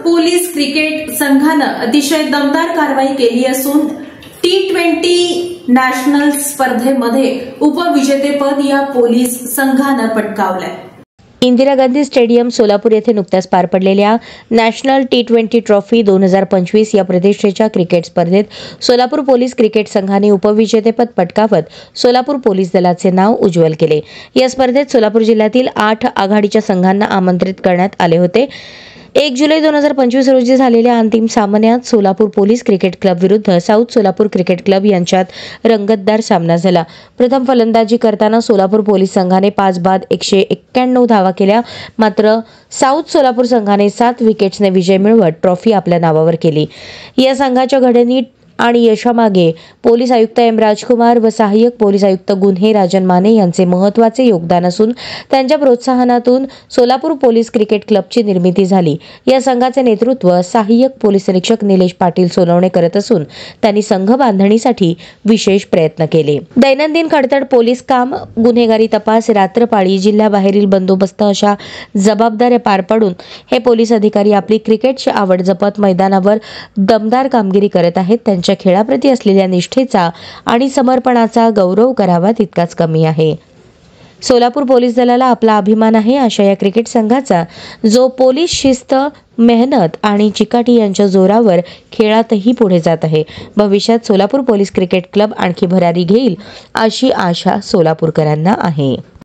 Police cricket संघानं अतिशय दमदार कारवाई केली असून T20 नॅशनल स्पर्धेमध्ये उपविजेतेपद या पोलीस संघानं पटकावलंय। इंदिरा गांधी स्टेडियम सोलापूर येथे नुकत्याच पार पडलेल्या नॅशनल T20 ट्रॉफी 2025 या प्रतिष्ठेच्या क्रिकेट स्पर्धेत सोलापूर पोलीस क्रिकेट संघाने उपविजेतेपद पटकावत सोलापूर पोलीस दलाचे नाव उज्ज्वल केले। या स्पर्धेत सोलापूर जिल्ह्यातील 8 आघाडीच्या संघांना आमंत्रित करण्यात आले होते। 1 जुलै 2025 रोजी झालेल्या अंतिम सामन्यात सोलापूर पोलीस क्रिकेट क्लब विरुद्ध साऊथ सोलापूर क्रिकेट क्लब यांच्यात रंगतदार सामना झाला। प्रथम फलंदाजी करताना सोलापूर पोलीस संघाने 5 बाद 191 धावा केल्या, मात्र साऊथ सोलापूर संघाने 7 विकेट्सने विजय मिळवत ट्रॉफी आपल्या नावावर केली। या संघाच्या घडणीत आणि यशामागे पोलीस आयुक्त एम राजकुमार व सहाय्यक पोलीस आयुक्त गुन्हे राजन माने यांचे महत्त्वाचे योगदान असून त्यांच्या प्रोत्साहनातून सोलापूर पोलीस क्रिकेट क्लबची निर्मिती झाली। या संघाचे नेतृत्व सहाय्यक पोलीस निरीक्षक निलेश पाटील सोनवणे करत असून त्यांनी संघ बांधणीसाठी विशेष प्रयत्न केले। दैनंदिन खडतर पोलीस काम, गुन्हेगारी तपास, रात्रपाळी, जिल्ह्याबाहेरील बंदोबस्त अशा जबाबदाऱ्या पार पाडून हे पोलीस अधिकारी आपली क्रिकेटची आवड जपत मैदानावर दमदार कामगिरी करत आहेत। त्यांच्या खेळाप्रती असलेल्या निष्ठेचा आणि समर्पणाचा गौरव करावा तितकाच कमी आहे। सोलापूर पोलीस दलाला आपला अभिमान आहे अशा या क्रिकेट संघाचा, जो पोलीस शिस्त, मेहनत आणि चिकाटी यांच्या जोरावर खेळातही पुढे जात आहे। भविष्यात सोलापूर पोलीस क्रिकेट क्लब आणखी भरारी घेईल अशी आशा सोलापूरकरांना आहे।